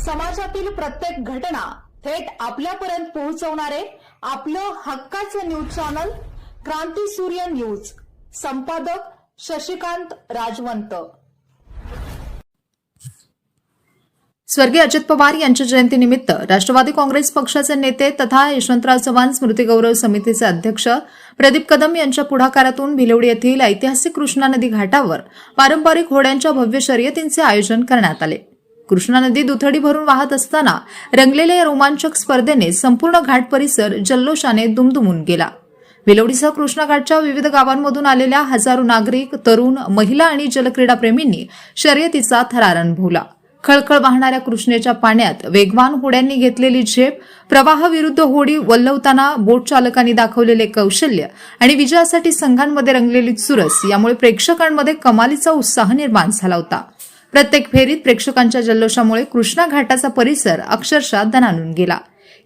समाजातील प्रत्येक घटना थेट आपल्यापर्यंत पोहोचवणारे आपलं हक्काचं न्यूज चॅनल क्रांती सूर्य न्यूज। संपादक शशिकांत राजवंत। स्वर्गीय अजित पवार यांच्या जयंतीनिमित्त राष्ट्रवादी काँग्रेस पक्षाचे नेते तथा यशवंतराव चव्हाण स्मृती गौरव समितीचे अध्यक्ष प्रदीप कदम यांच्या पुढाकारातून भिलवडी येथील ऐतिहासिक कृष्णा नदी घाटावर पारंपरिक होड्यांच्या भव्य शर्यतींचे आयोजन करण्यात आले। कृष्णा नदी दुथडी भरून वाहत असताना रंगलेल्या या रोमांचक स्पर्धेने संपूर्ण घाट परिसर जल्लोषाने दुमदुमून गेला। भिलवडीसह कृष्णा घाटच्या विविध गावांमधून आलेल्या हजारो नागरिक, तरुण, महिला आणि जलक्रीडा प्रेमींनी शर्यतीचा थरार अनुभवला। खळखळ वाहणाऱ्या कृष्णेच्या पाण्यात वेगवान होड्यांनी घेतलेली झेप, प्रवाहाविरुद्ध होडी वल्लवताना बोट चालकांनी दाखवलेले कौशल्य आणि विजयासाठी संघांमध्ये रंगलेली चुरस यामुळे प्रेक्षकांमध्ये कमालीचा उत्साह निर्माण झाला होता। प्रत्येक फेरीत प्रेक्षकांच्या जल्लोषामुळे कृष्णा घाटाचा परिसर अक्षरशः दणाणून गेला।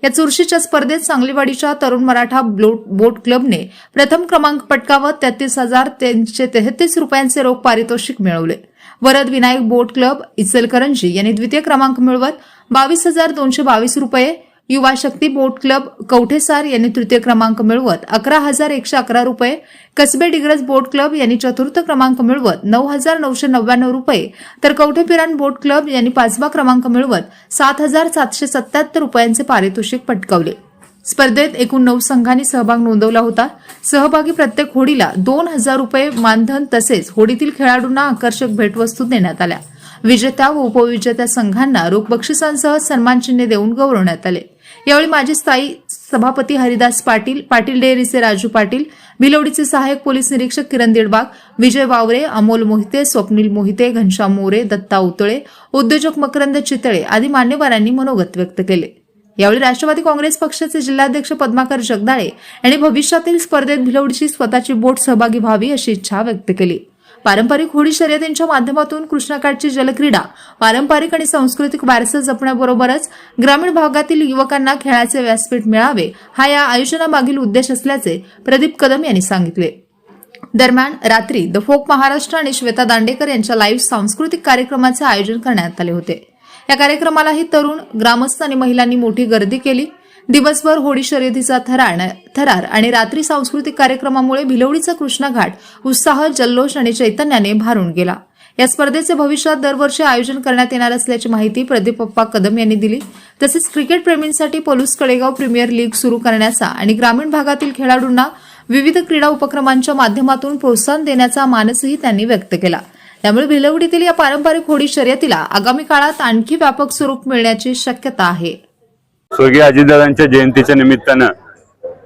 या चुरशीच्या स्पर्धेत सांगलीवाडीच्या तरुण मराठा बोट क्लबने प्रथम क्रमांक पटकावत 33,333 रुपयांचे रोख पारितोषिक मिळवले। वरद विनायक बोट क्लब इचलकरंजी यांनी द्वितीय क्रमांक मिळवत 22,222 रुपये, युवा शक्ती बोट क्लब कवठेसार यांनी तृतीय क्रमांक मिळवत 11,111 रुपये, कसबे डिग्रज बोट क्लब यांनी चतुर्थ क्रमांक मिळवत 9,999 रुपये, तर कवठेपिरान बोट क्लब यांनी पाचवा क्रमांक मिळवत 7,777 रुपयांचे पारितोषिक पटकावले। स्पर्धेत एकूण 9 संघांनी सहभाग नोंदवला होता। सहभागी प्रत्येक होडीला 2,000 रुपये मानधन तसेच होडीतील खेळाडूंना आकर्षक भेटवस्तू देण्यात आल्या। विजेत्या व उपविजेत्या संघांना रोख बक्षिसांसह सन्मानचिन्हे देऊन गौरवण्यात आले। यावेळी माजी स्थायी सभापती हरिदास पाटील, पाटील डेअरीचे राजू पाटील, भिलवडीचे सहाय्यक पोलीस निरीक्षक किरण दिडबाग, विजय वावरे, अमोल मोहिते, स्वप्नील मोहिते, घनश्याम मोरे, दत्ता उतळे, उद्योजक मकरंद चितळे आदी मान्यवरांनी मनोगत व्यक्त केले। यावेळी राष्ट्रवादी काँग्रेस पक्षाचे जिल्हाध्यक्ष पद्माकर जगदाळे यांनी भविष्यातील स्पर्धेत भिलवडीची स्वतःची बोट सहभागी व्हावी अशी इच्छा व्यक्त केली। पारंपरिक होडी शर्यतींच्या माध्यमातून कृष्णाकाठची जलक्रीडा, पारंपरिक आणि सांस्कृतिक वारसा जपण्याबरोबरच ग्रामीण भागातील युवकांना खेळाचे व्यासपीठ मिळावे हा या आयोजनामागील उद्देश असल्याचे प्रदीप कदम यांनी सांगितले। दरम्यान रात्री द फोक महाराष्ट्र आणि श्वेता दांडेकर यांच्या लाईव्ह सांस्कृतिक कार्यक्रमाचे आयोजन करण्यात आले होते। या कार्यक्रमालाही तरुण, ग्रामस्थ आणि महिलांनी मोठी गर्दी केली। दिवसभर होडी शर्यतीचा थरार आणि रात्री सांस्कृतिक कार्यक्रमामुळे भिलवडीचा कृष्णा घाट उत्साह, जल्लोष आणि चैतन्याने भारून गेला। या स्पर्धेचे भविष्यात दरवर्षी आयोजन करण्यात येणार असल्याची माहिती प्रदीप कदम यांनी दिली। तसेच क्रिकेट प्रेमींसाठी पलूस कडेगाव प्रीमियर लीग सुरू करण्याचा आणि ग्रामीण भागातील खेळाडूंना विविध क्रीडा उपक्रमांच्या माध्यमातून प्रोत्साहन देण्याचा मानसही त्यांनी व्यक्त केला। त्यामुळे भिलवडीतील या पारंपरिक होडी शर्यतीला आगामी काळात आणखी व्यापक स्वरूप मिळण्याची शक्यता आहे। स्वर्गीय अजितदादांच्या जयंतीच्या निमित्तानं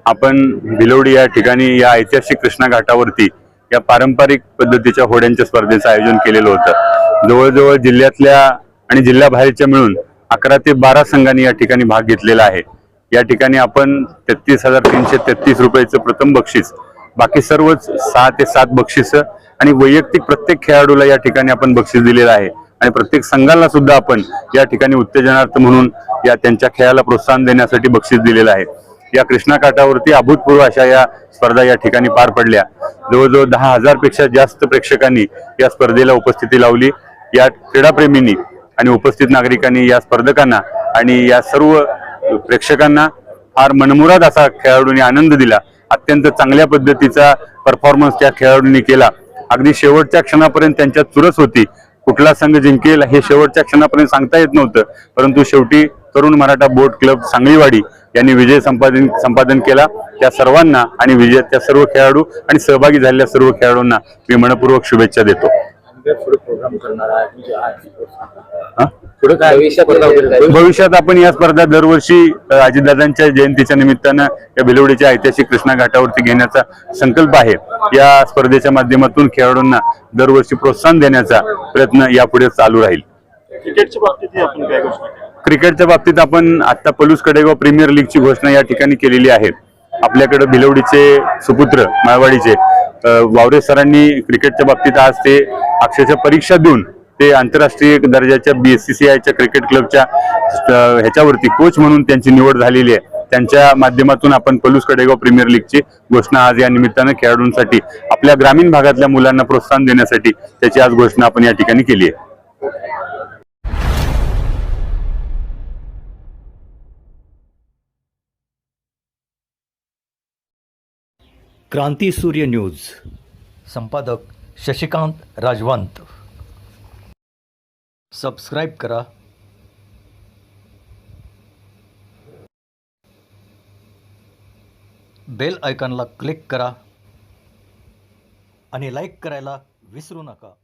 आपण भिलवडी या ठिकाणी या ऐतिहासिक कृष्णा घाटावरती या पारंपरिक पद्धतीच्या होड्यांच्या स्पर्धेचं आयोजन केलेलं होतं। जवळजवळ जिल्ह्यातल्या आणि जिल्ह्याबाहेरच्या मिळून 11 ते 12 संघांनी या ठिकाणी भाग घेतलेला आहे। या ठिकाणी आपण 33,333 रुपयाचं प्रथम बक्षीस, बाकी सर्वच 6 ते 7 बक्षीस आणि वैयक्तिक प्रत्येक खेळाडूला या ठिकाणी आपण बक्षीस दिलेलं आहे आणि प्रत्येक संघाला सुद्धा आपण या ठिकाणी उत्तेजनार्थ म्हणून या त्यांच्या खेळाला प्रोत्साहन देण्यासाठी बक्षीस दिलेलं आहे। या कृष्णा घाटावरती अभूतपूर्व अशा या स्पर्धा या ठिकाणी पार पडल्या। जवळजवळ 10,000 पेक्षा जास्त प्रेक्षकांनी या स्पर्धेला उपस्थिती लावली। या क्रीडाप्रेमींनी आणि उपस्थित नागरिकांनी या स्पर्धकांना आणि या सर्व प्रेक्षकांना फार मनमुराद असा खेळाडूंनी आनंद दिला। अत्यंत चांगल्या पद्धतीचा परफॉर्मन्स त्या खेळाडूंनी केला। अगदी शेवटच्या क्षणापर्यंत त्यांच्यात चुरस होती। कुठला संघ जिंकेल हे शेवटच्या क्षणापर्यंत सांगता येत नव्हतं, परंतु शेवटी तरुण मराठा बोट क्लब सांगलीवाडी यांनी विजय संपादन केला। त्या सर्वांना आणि विजयाच्या सर्व खेळाडू आणि सहभागी झालेल्या सर्व खेळाडूंना मी मनपूर्वक शुभेच्छा देतो। भविष्यात आपण या स्पर्धा दरवर्षी अजितदादांच्या जयंतीच्या निमित्तानं या भिलवडीच्या ऐतिहासिक कृष्णा घाटावरती घेण्याचा संकल्प आहे। या स्पर्धेच्या माध्यमातून खेळाडूंना दरवर्षी प्रोत्साहन देण्याचा प्रयत्न यापुढे चालू राहील। क्रिकेटच्या बाबतीत आपण आता पलूस कडेगाव प्रीमियर लीगची घोषणा या ठिकाणी केलेली आहे। आपल्याकडे भिलवडीचे सुपुत्र माळवाडीचे वावरे सरांनी क्रिकेटच्या बाबतीत आज ते अक्षरशः परीक्षा देऊन ते आंतरराष्ट्रीय दर्जाच्या BCCIच्या क्रिकेट क्लबच्या ह्याच्यावरती कोच म्हणून त्यांची निवड झालेली आहे। त्यांच्या माध्यमातून आपण पलूस कडेगाव प्रीमियर लीगची घोषणा आज या निमित्तानं खेळाडूंसाठी, आपल्या ग्रामीण भागातल्या मुलांना प्रोत्साहन देण्यासाठी त्याची आज घोषणा आपण या ठिकाणी केली आहे। क्रांती सूर्य न्यूज, संपादक शशिकांत राजवंत. सबस्क्राईब करा. बेल आयकॉनला क्लिक करा आणि लाईक करायला विसरू नका.